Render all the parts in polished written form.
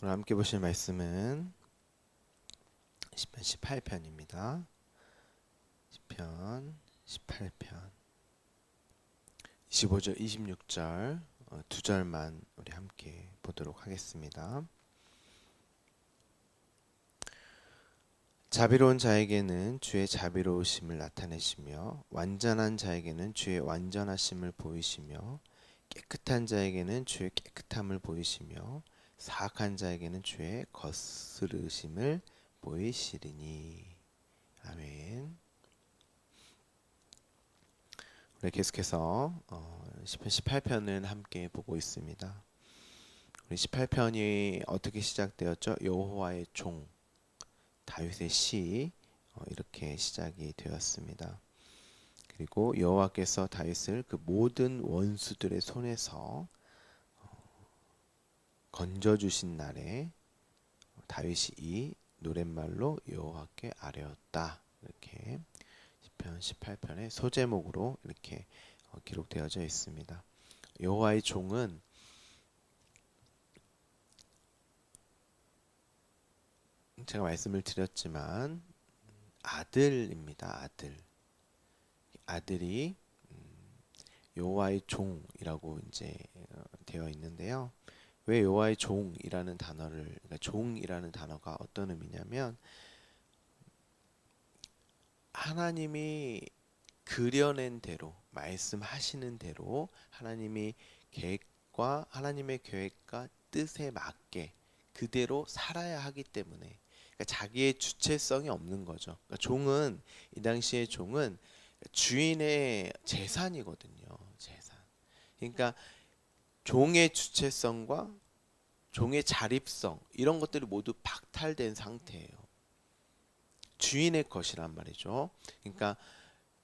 오늘 함께 보실 말씀은 시편 18편입니다. 시편 18편 25절 26절 두 절만 우리 함께 보도록 하겠습니다. 자비로운 자에게는 주의 자비로우심을 나타내시며 완전한 자에게는 주의 완전하심을 보이시며 깨끗한 자에게는 주의 깨끗함을 보이시며 사악한 자에게는 주의 거스르심을 보이시리니. 아멘. 우리 계속해서 시편 18편을 함께 보고 있습니다. 우리 18편이 어떻게 시작되었죠? 여호와의 종 다윗의 시 이렇게 시작이 되었습니다. 그리고 여호와께서 다윗을 그 모든 원수들의 손에서 건져 주신 날에 다윗이 이 노랫말로 여호와께 아뢰었다. 이렇게 시편 18편의 소제목으로 이렇게 기록되어져 있습니다. 여호와의 종은 제가 말씀을 드렸지만 아들입니다. 아들이 여호와의 종이라고 이제 되어 있는데요. 왜 여호와의 종이라는 단어를, 그러니까 종이라는 단어가 어떤 의미냐면 하나님이 그려낸 대로, 말씀하시는 대로 하나님의 계획과 뜻에 맞게 그대로 살아야 하기 때문에, 그러니까 자기의 주체성이 없는 거죠. 그러니까 종은, 이 당시의 종은 주인의 재산이거든요. 재산. 그러니까 종의 주체성과 종의 자립성, 이런 것들이 모두 박탈된 상태예요. 주인의 것이란 말이죠. 그러니까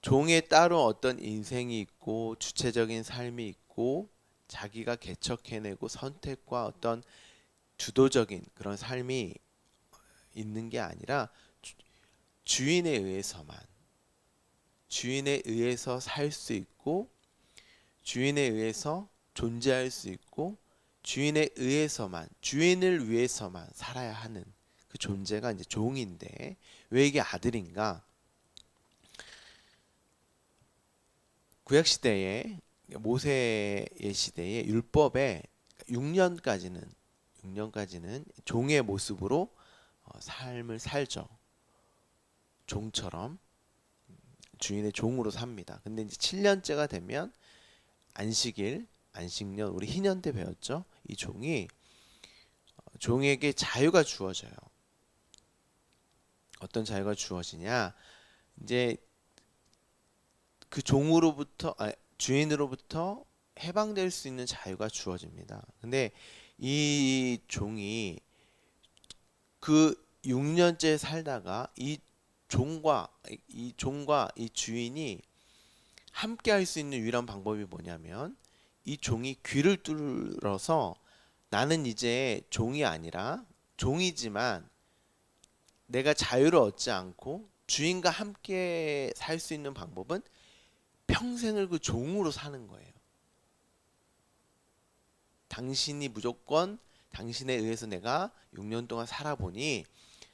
종에 따로 어떤 인생이 있고 주체적인 삶이 있고 자기가 개척해내고 선택과 어떤 주도적인 그런 삶이 있는 게 아니라 주인에 의해서 살 수 있고, 주인에 의해서 존재할 수 있고, 주인을 위해서만 살아야 하는 그 존재가 이제 종인데, 왜 이게 아들인가? 구약 시대에, 모세의 시대에 율법에 6년까지는 종의 모습으로 삶을 살죠. 종처럼 주인의 종으로 삽니다. 근데 이제 7년째가 되면 안식년, 우리 희년 때 배웠죠? 이 종에게 자유가 주어져요. 어떤 자유가 주어지냐? 이제 그 주인으로부터 해방될 수 있는 자유가 주어집니다. 근데 이 종이 그 6년째 살다가 이 종과 이 주인이 함께 할 수 있는 유일한 방법이 뭐냐면, 이 종이 귀를 뚫어서 나는 이제 종이 아니라 종이지만 내가 자유를 얻지 않고 주인과 함께 살 수 있는 방법은 평생을 그 종으로 사는 거예요. 당신이 무조건 당신에 의해서 내가 6년 동안 살아보니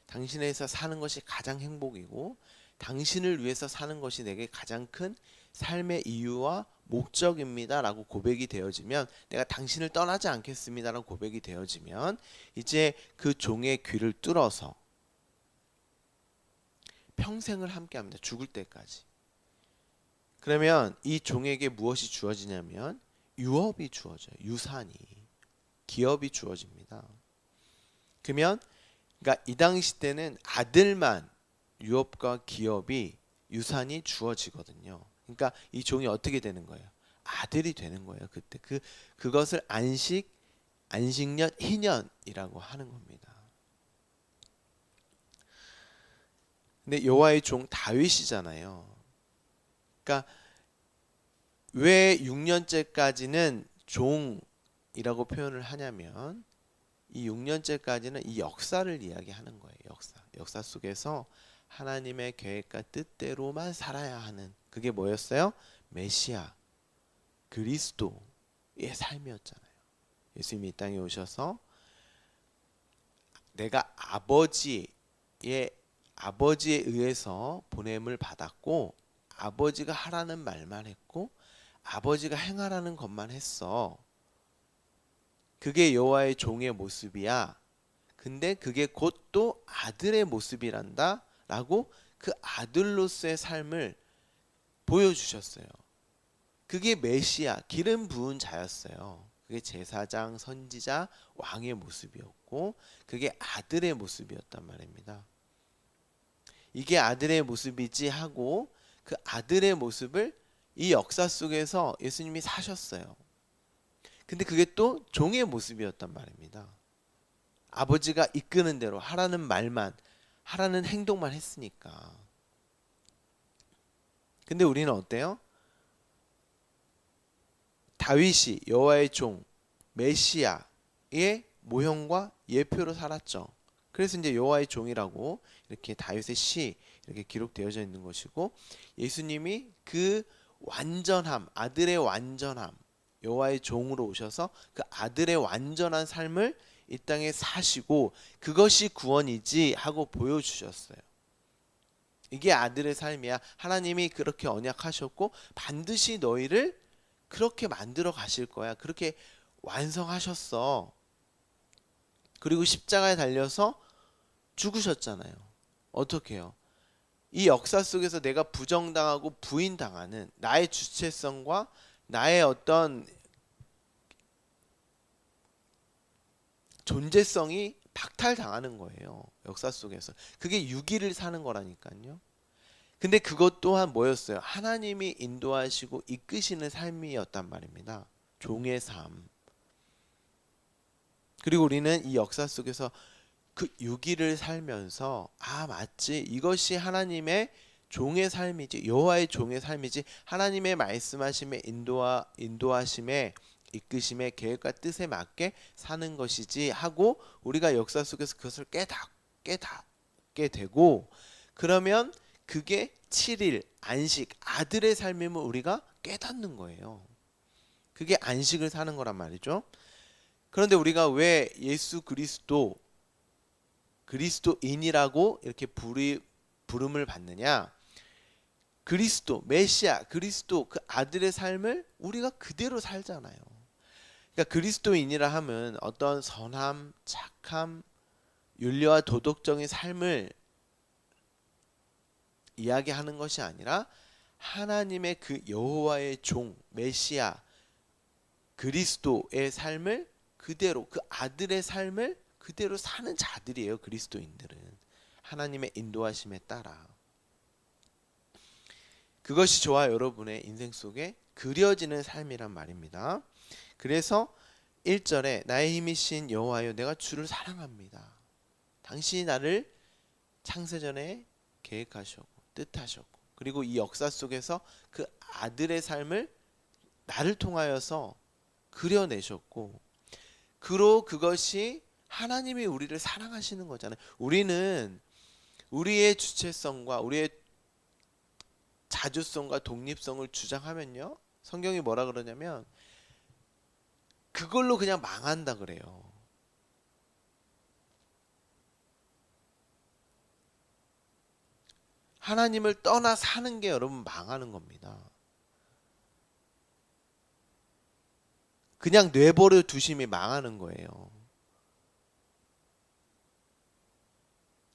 당신에 의해서 사는 것이 가장 행복이고, 당신을 위해서 사는 것이 내게 가장 큰 삶의 이유와 목적입니다 라고 고백이 되어지면, 내가 당신을 떠나지 않겠습니다 라고 고백이 되어지면, 이제 그 종의 귀를 뚫어서 평생을 함께 합니다. 죽을 때까지. 그러면 이 종에게 무엇이 주어지냐면 유업이 주어져요. 기업이 주어집니다. 그러면, 그러니까 이 당시 때는 아들만 유업과 기업이, 유산이 주어지거든요. 그러니까 이 종이 어떻게 되는 거예요? 아들이 되는 거예요. 그때 그것을 안식년, 희년이라고 하는 겁니다. 근데 여호와의 종 다윗이잖아요. 그러니까 왜 6년째까지는 종이라고 표현을 하냐면, 이 6년째까지는 이 역사를 이야기하는 거예요. 역사 속에서 하나님의 계획과 뜻대로만 살아야 하는, 그게 뭐였어요? 메시아, 그리스도의 삶이었잖아요. 예수님이 이 땅에 오셔서 내가 아버지에 의해서 보냄을 받았고 아버지가 하라는 말만 했고 아버지가 행하라는 것만 했어. 그게 여호와의 종의 모습이야. 근데 그게 곧 또 아들의 모습이란다 라고 그 아들로서의 삶을 보여주셨어요. 그게 메시아, 기름 부은 자였어요. 그게 제사장, 선지자, 왕의 모습이었고 그게 아들의 모습이었단 말입니다. 이게 아들의 모습이지 하고 그 아들의 모습을 이 역사 속에서 예수님이 사셨어요. 근데 그게 또 종의 모습이었단 말입니다. 아버지가 이끄는 대로 하라는 말만, 하라는 행동만 했으니까. 근데 우리는 어때요? 다윗이 여호와의 종, 메시아의 모형과 예표로 살았죠. 그래서 이제 여호와의 종이라고 이렇게 다윗의 시 이렇게 기록되어져 있는 것이고 예수님이 그 완전함, 아들의 완전함, 여호와의 종으로 오셔서 그 아들의 완전한 삶을 이 땅에 사시고 그것이 구원이지 하고 보여주셨어요. 이게 아들의 삶이야. 하나님이 그렇게 언약하셨고 반드시 너희를 그렇게 만들어 가실 거야. 그렇게 완성하셨어. 그리고 십자가에 달려서 죽으셨잖아요. 어떻게 해요? 이 역사 속에서 내가 부정당하고 부인당하는 나의 주체성과 나의 어떤 존재성이 박탈당하는 거예요. 역사 속에서. 그게 유기를 사는 거라니까요. 근데 그것 또한 뭐였어요? 하나님이 인도하시고 이끄시는 삶이었단 말입니다. 종의 삶. 그리고 우리는 이 역사 속에서 그 유기를 살면서 맞지 이것이 하나님의 종의 삶이지 여호와의 종의 삶이지 하나님의 말씀하심에 인도하심에 이끄심의 계획과 뜻에 맞게 사는 것이지 하고 우리가 역사 속에서 그것을 깨닫게 되고 그러면 그게 7일 안식 아들의 삶임을 우리가 깨닫는 거예요. 그게 안식을 사는 거란 말이죠. 그런데 우리가 왜 예수 그리스도인이라고 이렇게 부름을 받느냐? 그리스도, 메시아, 그리스도 그 아들의 삶을 우리가 그대로 살잖아요. 그러니까 그리스도인이라 하면 어떤 선함, 착함, 윤리와 도덕적인 삶을 이야기하는 것이 아니라 하나님의 그 여호와의 종, 메시아, 그리스도의 삶을 그대로 그 아들의 삶을 그대로 사는 자들이에요. 그리스도인들은 하나님의 인도하심에 따라 그것이 저와 여러분의 인생 속에 그려지는 삶이란 말입니다. 그래서 1절에 나의 힘이신 여호와여 내가 주를 사랑합니다. 당신이 나를 창세전에 계획하셨고 뜻하셨고 그리고 이 역사 속에서 그 아들의 삶을 나를 통하여서 그려내셨고 그것이 하나님이 우리를 사랑하시는 거잖아요. 우리는 우리의 주체성과 우리의 자주성과 독립성을 주장하면요. 성경이 뭐라 그러냐면 그걸로 그냥 망한다 그래요. 하나님을 떠나 사는 게 여러분 망하는 겁니다. 그냥 내버려 두심이 망하는 거예요.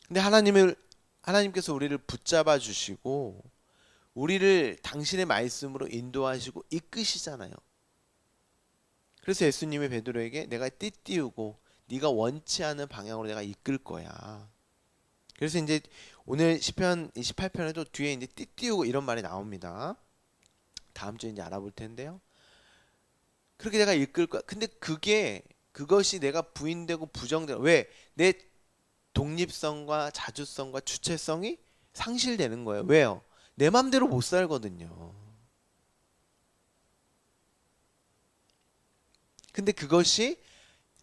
근데 하나님께서 우리를 붙잡아 주시고 우리를 당신의 말씀으로 인도하시고 이끄시잖아요. 그래서 예수님이 베드로에게 내가 띠띠우고 네가 원치 않은 방향으로 내가 이끌 거야. 그래서 이제 오늘 시편 28편에도 뒤에 이제 띠띠우고 이런 말이 나옵니다. 다음 주에 이제 알아볼 텐데요. 그렇게 내가 이끌 거야. 근데 그것이 내가 부인되고 부정되고 왜? 내 독립성과 자주성과 주체성이 상실되는 거예요. 왜요? 내 맘대로 못 살거든요. 근데 그것이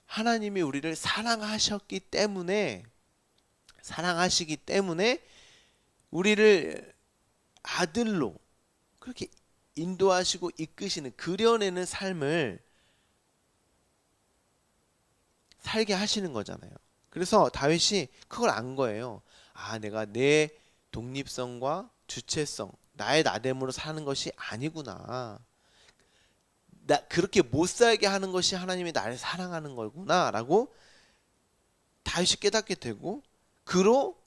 하나님이 우리를 사랑하시기 때문에 우리를 아들로 그렇게 인도하시고 이끄시는 그려내는 삶을 살게 하시는 거잖아요. 그래서 다윗이 그걸 안 거예요. 아, 내가 내 독립성과 주체성, 나의 나됨으로 사는 것이 아니구나. 나 그렇게 못 살게 하는 것이 하나님이 나를 사랑하는 거구나라고 다윗이 깨닫게 되고, 그로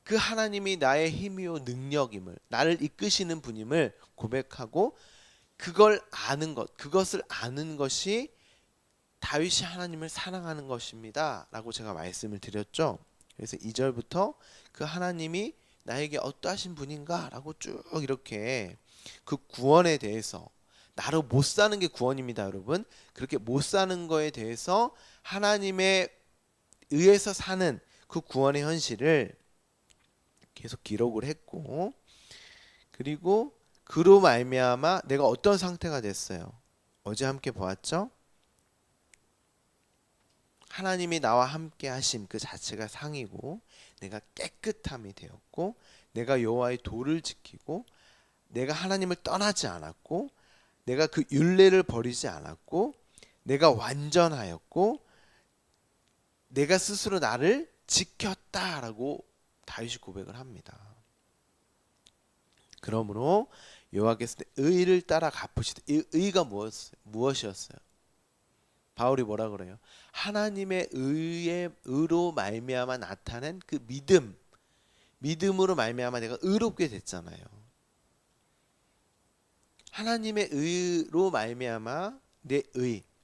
그 하나님이 나의 힘이요 능력임을, 나를 이끄시는 분임을 고백하고, 그걸 아는 것, 그것을 아는 것이 다윗이 하나님을 사랑하는 것입니다 라고 제가 말씀을 드렸죠. 그래서 2절부터 그 하나님이 나에게 어떠하신 분인가 라고 쭉 이렇게 그 구원에 대해서, 나로 못 사는 게 구원입니다 여러분. 그렇게 못 사는 거에 대해서 하나님의 의해서 사는 그 구원의 현실을 계속 기록을 했고, 그리고 그로 말미암아 내가 어떤 상태가 됐어요. 어제 함께 보았죠. 하나님이 나와 함께 하심 그 자체가 상이고, 내가 깨끗함이 되었고, 내가 여호와의 도를 지키고, 내가 하나님을 떠나지 않았고, 내가 그 율례를 버리지 않았고, 내가 완전하였고, 내가 스스로 나를 지켰다라고 다윗이 고백을 합니다. 그러므로 여호와께서 의를 따라 갚으시되, 이 의가 무엇이었어요? 바울이 뭐라 그래요? 하나님의 의로 말미암아 나타낸 그 믿음으로 말미암아 내가 의롭게 됐잖아요. 하나님의 의로 말미암아 내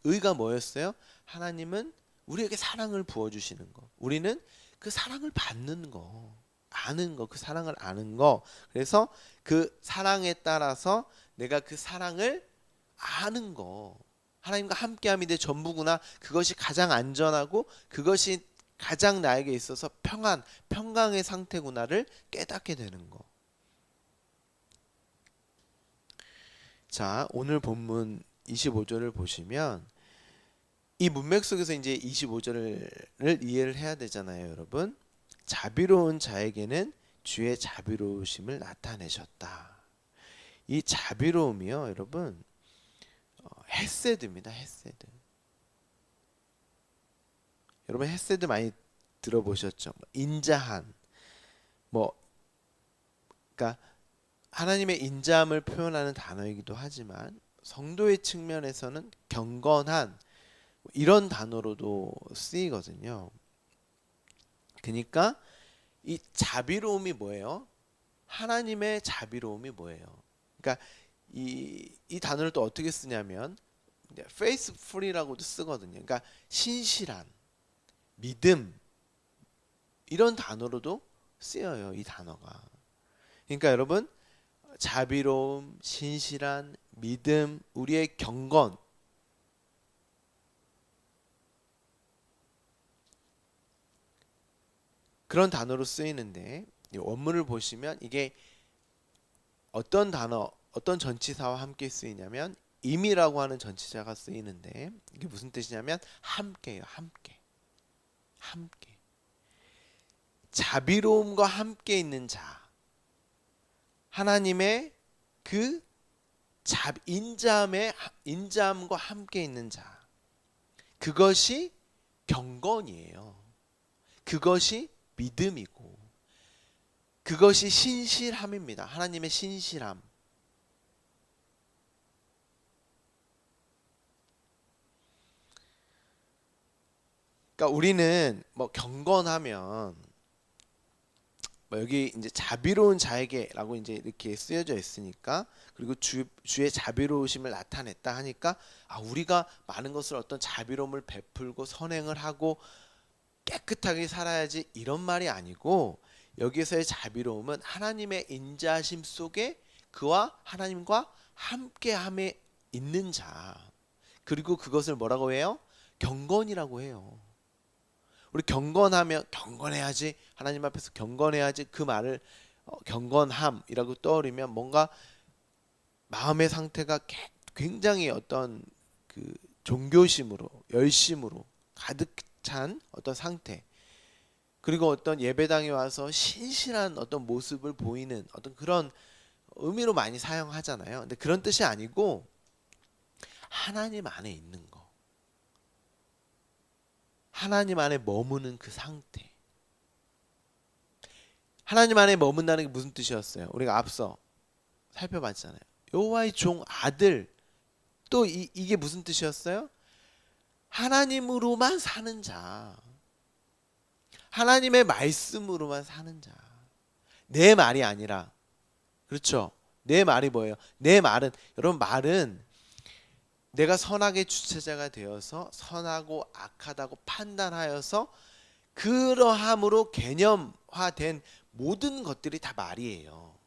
의가 뭐였어요? 하나님은 우리에게 사랑을 부어주시는 거, 우리는 그 사랑을 받는 거, 아는 거, 그 사랑을 아는 거. 그래서 그 사랑에 따라서 내가 그 사랑을 아는 거, 하나님과 함께함이 내 전부구나, 그것이 가장 안전하고 그것이 가장 나에게 있어서 평강의 상태구나를 깨닫게 되는 거. 자, 오늘 본문 25절을 보시면 이 문맥 속에서 이제 25절을 이해를 해야 되잖아요, 여러분. 자비로운 자에게는 주의 자비로우심을 나타내셨다. 이 자비로움이요, 여러분, 헤세드입니다. 헤세드. 여러분 헤세드 많이 들어보셨죠? 인자한, 뭐, 그러니까 하나님의 인자함을 표현하는 단어이기도 하지만 성도의 측면에서는 경건한, 이런 단어로도 쓰이거든요. 그러니까 이 자비로움이 뭐예요? 하나님의 자비로움이 뭐예요? 그러니까 이 단어를 또 어떻게 쓰냐면 faithful이라고도 쓰거든요. 그러니까 신실한, 믿음, 이런 단어로도 쓰여요, 이 단어가. 그러니까 여러분, 자비로움, 신실한, 믿음, 우리의 경건, 그런 단어로 쓰이는데, 이 원문을 보시면 이게 어떤 단어, 어떤 전치사와 함께 쓰이냐면 임이라고 하는 전치사가 쓰이는데, 이게 무슨 뜻이냐면 함께예요. 함께. 자비로움과 함께 있는 자, 하나님의 그 인자함과 함께 있는 자, 그것이 경건이에요. 그것이 믿음이고, 그것이 신실함입니다. 하나님의 신실함. 그러니까 우리는 뭐 경건하면 뭐 여기 이제 자비로운 자에게라고 이제 이렇게 쓰여져 있으니까, 그리고 주의 자비로우심을 나타냈다 하니까, 아, 우리가 많은 것을 어떤 자비로움을 베풀고 선행을 하고 깨끗하게 살아야지, 이런 말이 아니고, 여기서의 자비로움은 하나님의 인자하심 속에 그와 하나님과 함께함에 있는 자, 그리고 그것을 뭐라고 해요? 경건이라고 해요. 우리 경건하면 경건해야지, 하나님 앞에서 경건해야지, 그 말을 경건함이라고 떠올리면 뭔가 마음의 상태가 굉장히 어떤 그 종교심으로, 열심으로 가득 찬 어떤 상태, 그리고 어떤 예배당에 와서 신실한 어떤 모습을 보이는 어떤 그런 의미로 많이 사용하잖아요. 근데 그런 뜻이 아니고 하나님 안에 있는 거, 하나님 안에 머무는 그 상태. 하나님 안에 머문다는 게 무슨 뜻이었어요? 우리가 앞서 살펴봤잖아요. 여호와의 종 아들. 또 이게 무슨 뜻이었어요? 하나님으로만 사는 자. 하나님의 말씀으로만 사는 자. 내 말이 아니라. 그렇죠? 내 말이 뭐예요? 내 말은, 여러분, 말은 내가 선악의 주체자가 되어서 선하고 악하다고 판단하여서 그러함으로 개념화된 모든 것들이 다 말이에요.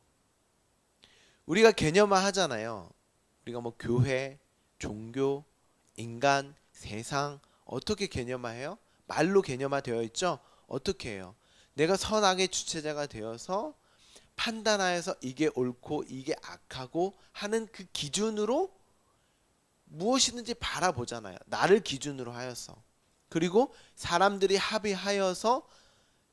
우리가 개념화 하잖아요. 우리가 뭐 교회, 종교, 인간, 세상 어떻게 개념화해요? 말로 개념화되어 있죠? 어떻게 해요? 내가 선악의 주체자가 되어서 판단하여서 이게 옳고 이게 악하고 하는 그 기준으로 무엇이든지 바라보잖아요. 나를 기준으로 하여서. 그리고 사람들이 합의하여서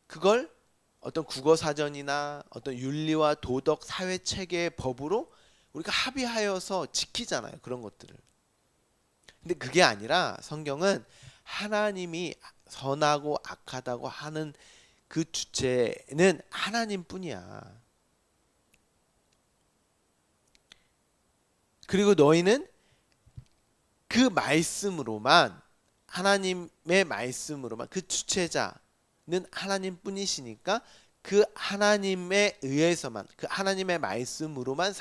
그걸 어떤 국어사전이나 어떤 윤리와 도덕, 사회 체계의 법으로 우리가 합의하여서 지키잖아요. 그런 것들을. 근데 그게 아니라 성경은 하나님이 선하고 악하다고 하는 그 주체는 하나님뿐이야. 그리고 너희는 그 말씀으로만, 하나님의 말씀으로만, 그 주체자는 하나님뿐이시니까 그 하나님에 의해서만, 그 하나님의 말씀으로만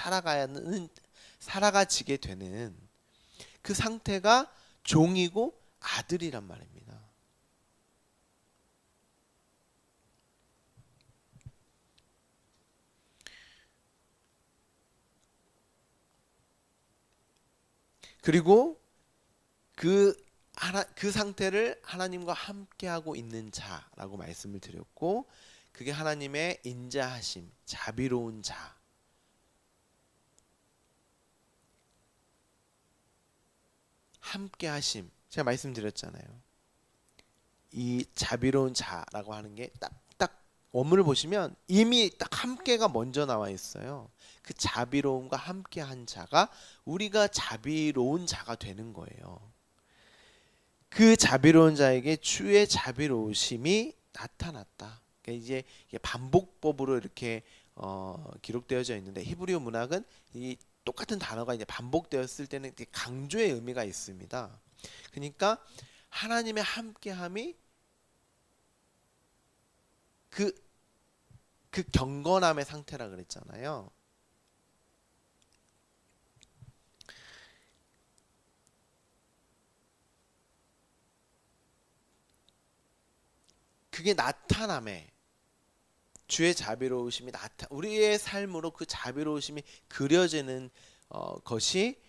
살아가지게 되는 그 상태가 종이고 아들이란 말입니다. 그리고 그 상태를 하나님과 함께하고 있는 자라고 말씀을 드렸고, 그게 하나님의 인자하심, 자비로운 자. 함께하심. 제가 말씀드렸잖아요. 이 자비로운 자라고 하는 게 딱 원문을 보시면 이미 딱 함께가 먼저 나와 있어요. 그 자비로움과 함께한 자가 우리가 자비로운 자가 되는 거예요. 그 자비로운 자에게 주의 자비로우심이 나타났다. 그러니까 이제 반복법으로 이렇게 기록되어져 있는데, 히브리어 문학은 이 똑같은 단어가 이제 반복되었을 때는 강조의 의미가 있습니다. 그러니까 하나님의 함께함이 그 경건함의 상태라 그랬잖아요. 그게 나타남에 주의 자비로우심이 우리의 삶으로 그 자비로우심이 그려지는 것이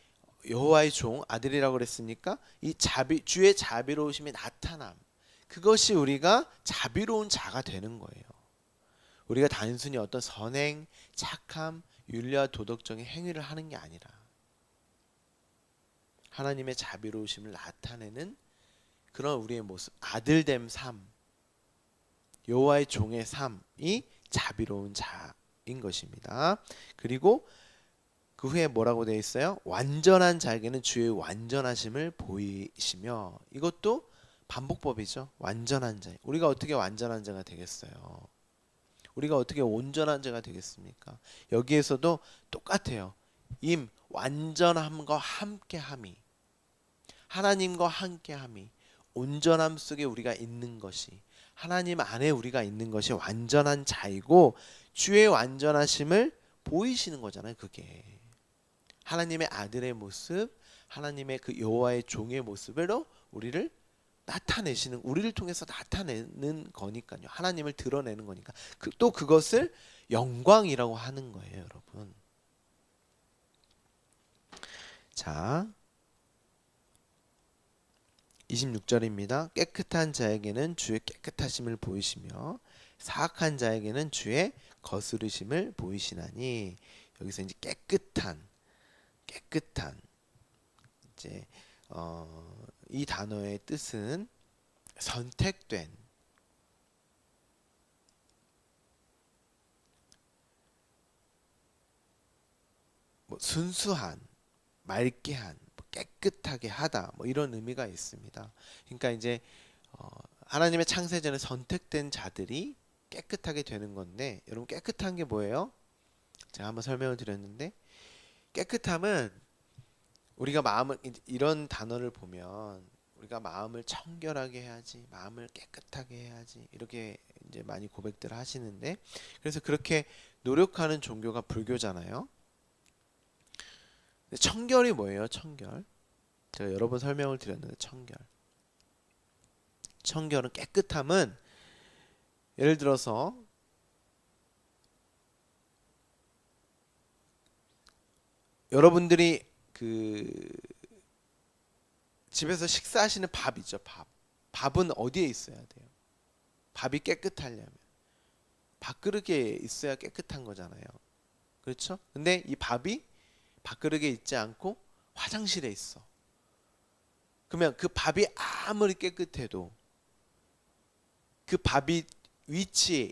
여호와의 종 아들이라고 그랬으니까 이 주의 자비로우심이 나타남, 그것이 우리가 자비로운 자가 되는 거예요. 우리가 단순히 어떤 선행, 착함, 윤리와 도덕적인 행위를 하는 게 아니라 하나님의 자비로우심을 나타내는 그런 우리의 모습, 아들됨 삶, 여호와의 종의 삶이 자비로운 자인 것입니다. 그리고 그 후에 뭐라고 되어 있어요? 완전한 자에게는 주의 완전하심을 보이시며. 이것도 반복법이죠. 완전한 자. 우리가 어떻게 완전한 자가 되겠어요? 우리가 어떻게 온전한 자가 되겠습니까? 여기에서도 똑같아요. 완전함과 함께함이, 하나님과 함께함이, 온전함 속에 우리가 있는 것이, 하나님 안에 우리가 있는 것이 완전한 자이고 주의 완전하심을 보이시는 거잖아요. 그게 하나님의 아들의 모습, 하나님의 그 여호와의 종의 모습으로 우리를 나타내시는, 우리를 통해서 나타내는 거니까요. 하나님을 드러내는 거니까. 또 그것을 영광이라고 하는 거예요, 여러분. 자, 26절입니다. 깨끗한 자에게는 주의 깨끗하심을 보이시며 사악한 자에게는 주의 거스르심을 보이시나니. 여기서 이제 깨끗한 이제 이 단어의 뜻은 선택된, 순수한, 맑게한, 깨끗하게 하다, 이런 의미가 있습니다. 그러니까 이제 하나님의 창세전에 선택된 자들이 깨끗하게 되는 건데, 여러분 깨끗한 게 뭐예요? 제가 한번 설명을 드렸는데, 깨끗함은 우리가 마음을, 이런 단어를 보면 우리가 마음을 청결하게 해야지, 마음을 깨끗하게 해야지, 이렇게 이제 많이 고백들을 하시는데, 그래서 그렇게 노력하는 종교가 불교잖아요. 근데 청결이 뭐예요? 청결. 제가 여러 번 설명을 드렸는데, 청결은, 깨끗함은 예를 들어서 여러분들이 그 집에서 식사하시는 밥이죠. 밥은 어디에 있어야 돼요? 밥이 깨끗하려면 밥그릇에 있어야 깨끗한 거잖아요. 그렇죠? 근데 이 밥이 밥그릇에 있지 않고 화장실에 있어. 그러면 그 밥이 아무리 깨끗해도 그 밥이 위치,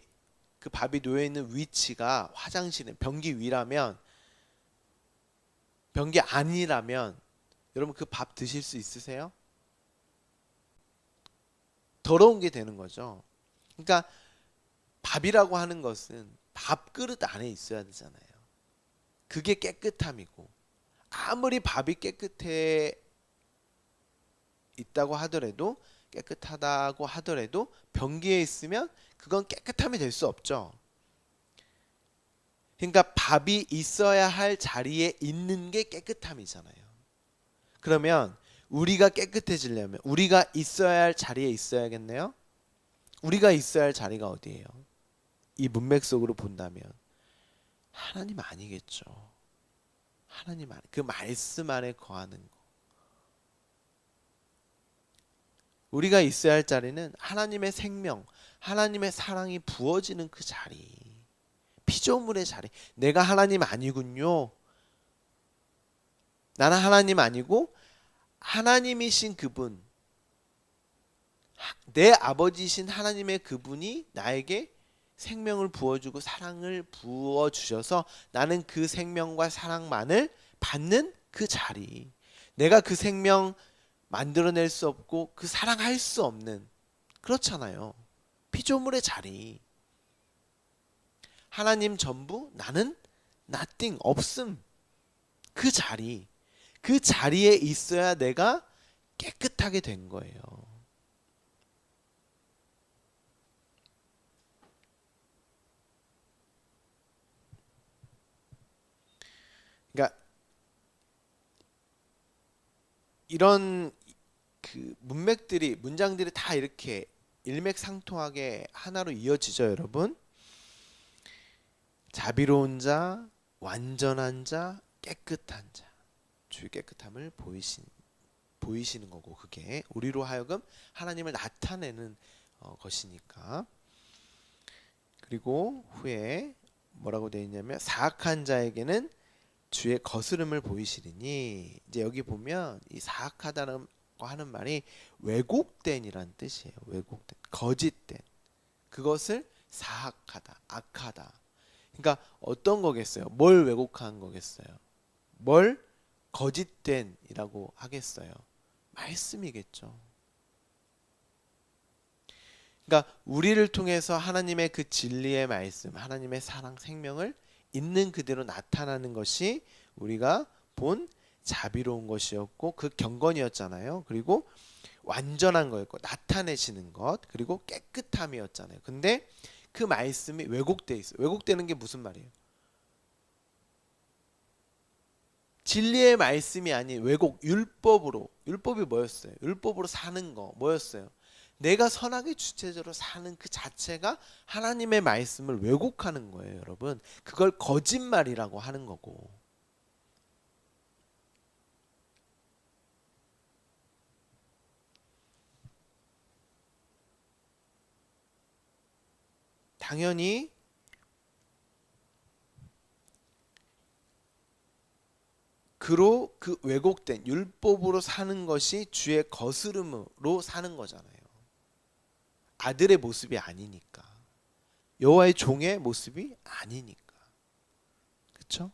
그 밥이 놓여 있는 위치가 화장실에 변기 위라면, 변기 아니라면 여러분 그 밥 드실 수 있으세요? 더러운 게 되는 거죠. 그러니까 밥이라고 하는 것은 밥그릇 안에 있어야 되잖아요. 그게 깨끗함이고, 아무리 밥이 깨끗해 있다고 하더라도, 깨끗하다고 하더라도 변기에 있으면 그건 깨끗함이 될 수 없죠. 그러니까 밥이 있어야 할 자리에 있는 게 깨끗함이잖아요. 그러면 우리가 깨끗해지려면 우리가 있어야 할 자리에 있어야겠네요. 우리가 있어야 할 자리가 어디예요? 이 문맥 속으로 본다면 하나님 아니겠죠. 하나님 안, 그 말씀 안에 거하는 거. 우리가 있어야 할 자리는 하나님의 생명, 하나님의 사랑이 부어지는 그 자리. 피조물의 자리. 내가 하나님 아니군요. 나는 하나님 아니고 하나님이신 그분, 내 아버지신 하나님의 그분이 나에게 생명을 부어주고 사랑을 부어주셔서 나는 그 생명과 사랑만을 받는 그 자리. 내가 그 생명 만들어낼 수 없고 그 사랑할 수 없는, 그렇잖아요. 피조물의 자리. 하나님 전부, 나는 nothing, 없음. 그 자리. 그 자리에 있어야 내가 깨끗하게 된 거예요. 그러니까 이런 그 문맥들이, 문장들이 다 이렇게 일맥상통하게 하나로 이어지죠, 여러분. 자비로운 자, 완전한 자, 깨끗한 자. 주의 깨끗함을 보이시는 거고, 그게 우리로 하여금 하나님을 나타내는 것이니까. 그리고 후에 뭐라고 되어 있냐면, 사악한 자에게는 주의 거스름을 보이시리니, 이제 여기 보면 이 사악하다는 거 하는 말이 왜곡된이란 뜻이에요. 왜곡된, 거짓된. 그것을 사악하다, 악하다. 그러니까 어떤 거겠어요? 뭘 왜곡한 거겠어요? 뭘 거짓된이라고 하겠어요? 말씀이겠죠. 그러니까 우리를 통해서 하나님의 그 진리의 말씀, 하나님의 사랑, 생명을 있는 그대로 나타나는 것이 우리가 본 자비로운 것이었고, 그 경건이었잖아요. 그리고 완전한 거였고, 나타내시는 것, 그리고 깨끗함이었잖아요. 근데 그 말씀이 왜곡돼 있어요. 왜곡되는 게 무슨 말이에요? 진리의 말씀이 아닌 왜곡, 율법으로. 율법이 뭐였어요? 율법으로 사는 거 뭐였어요? 내가 선하게 주체적으로 사는 그 자체가 하나님의 말씀을 왜곡하는 거예요, 여러분. 그걸 거짓말이라고 하는 거고. 당연히 그로 그 왜곡된 율법으로 사는 것이 주의 거스름으로 사는 거잖아요. 아들의 모습이 아니니까. 여호와의 종의 모습이 아니니까. 그렇죠?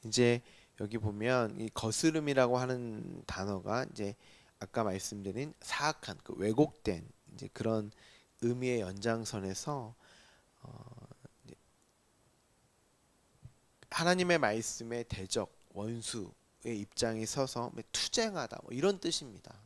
이제 여기 보면 이 거스름이라고 하는 단어가 이제 아까 말씀드린 사악한 그 왜곡된 이제 그런 의미의 연장선에서 이제 하나님의 말씀의 대적 원수의 입장에 서서 투쟁하다 뭐 이런 뜻입니다.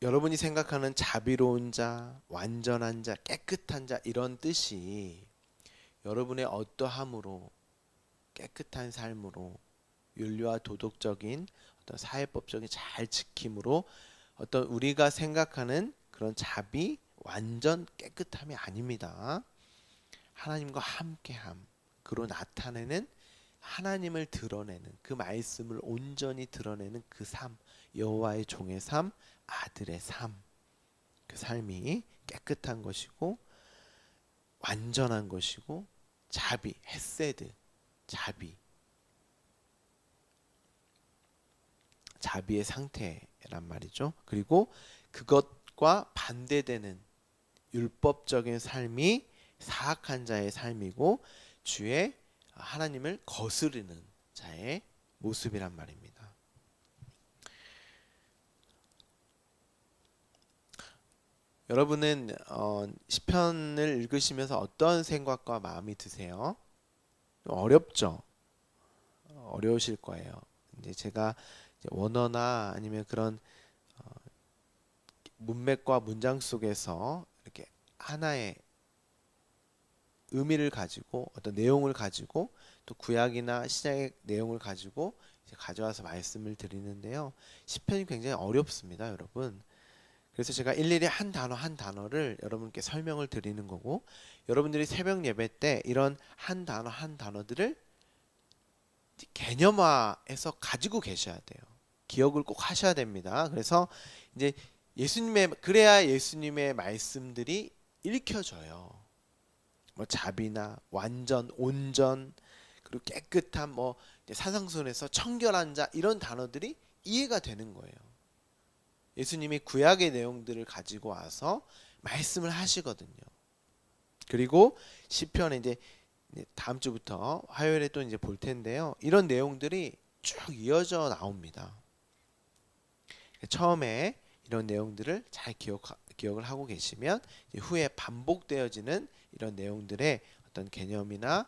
여러분이 생각하는 자비로운 자, 완전한 자, 깨끗한 자 이런 뜻이 여러분의 어떠함으로 깨끗한 삶으로 윤리와 도덕적인 어떤 사회법적인 잘 지킴으로 어떤 우리가 생각하는 그런 자비, 완전 깨끗함이 아닙니다. 하나님과 함께함, 그로 나타내는 하나님을 드러내는 그 말씀을 온전히 드러내는 그 삶, 여호와의 종의 삶, 아들의 삶, 그 삶이 깨끗한 것이고 완전한 것이고 자비, 헤세드, 자비의 상태란 말이죠. 그리고 그것과 반대되는 율법적인 삶이 사악한 자의 삶이고 주의 하나님을 거스르는 자의 모습이란 말입니다. 여러분은 시편을 읽으시면서 어떤 생각과 마음이 드세요? 어렵죠? 어려우실 거예요. 이제 제가 원어나 아니면 그런 문맥과 문장 속에서 이렇게 하나의 의미를 가지고 어떤 내용을 가지고 또 구약이나 신약의 내용을 가지고 이제 가져와서 말씀을 드리는데요. 시편이 굉장히 어렵습니다, 여러분. 그래서 제가 일일이 한 단어 한 단어를 여러분께 설명을 드리는 거고 여러분들이 새벽 예배 때 이런 한 단어 한 단어들을 개념화해서 가지고 계셔야 돼요. 기억을 꼭 하셔야 됩니다. 그래서 이제 그래야 예수님의 말씀들이 읽혀져요. 뭐 자비나 완전, 온전, 그리고 깨끗한 뭐 사상순에서 청결한 자 이런 단어들이 이해가 되는 거예요. 예수님이 구약의 내용들을 가지고 와서 말씀을 하시거든요. 그리고 시편에 이제 다음 주부터 화요일에 또 이제 볼 텐데요. 이런 내용들이 쭉 이어져 나옵니다. 처음에 이런 내용들을 잘 기억을 하고 계시면 후에 반복되어지는 이런 내용들의 어떤 개념이나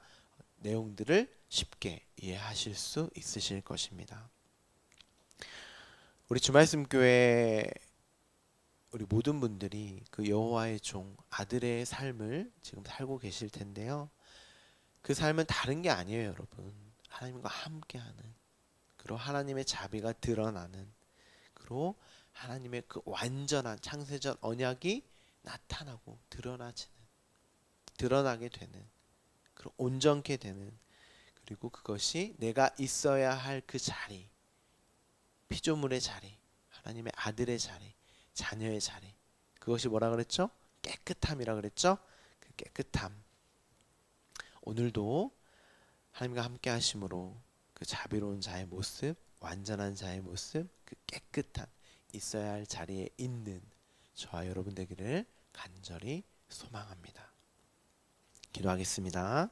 내용들을 쉽게 이해하실 수 있으실 것입니다. 우리 주말씀 교회 우리 모든 분들이 그 여호와의 종 아들의 삶을 지금 살고 계실 텐데요. 그 삶은 다른 게 아니에요, 여러분. 하나님과 함께하는, 그리고 하나님의 자비가 드러나는, 그리고 하나님의 그 완전한 창세전 언약이 나타나고 드러나게 되는, 그리고 온전케 되는, 그리고 그것이 내가 있어야 할 그 자리, 피조물의 자리, 하나님의 아들의 자리, 자녀의 자리, 그것이 뭐라 그랬죠? 깨끗함이라 그랬죠? 그 깨끗함. 오늘도 하나님과 함께 하심으로 그 자비로운 자의 모습, 완전한 자의 모습, 그 깨끗한 있어야 할 자리에 있는 저와 여러분 되기를 간절히 소망합니다. 기도하겠습니다.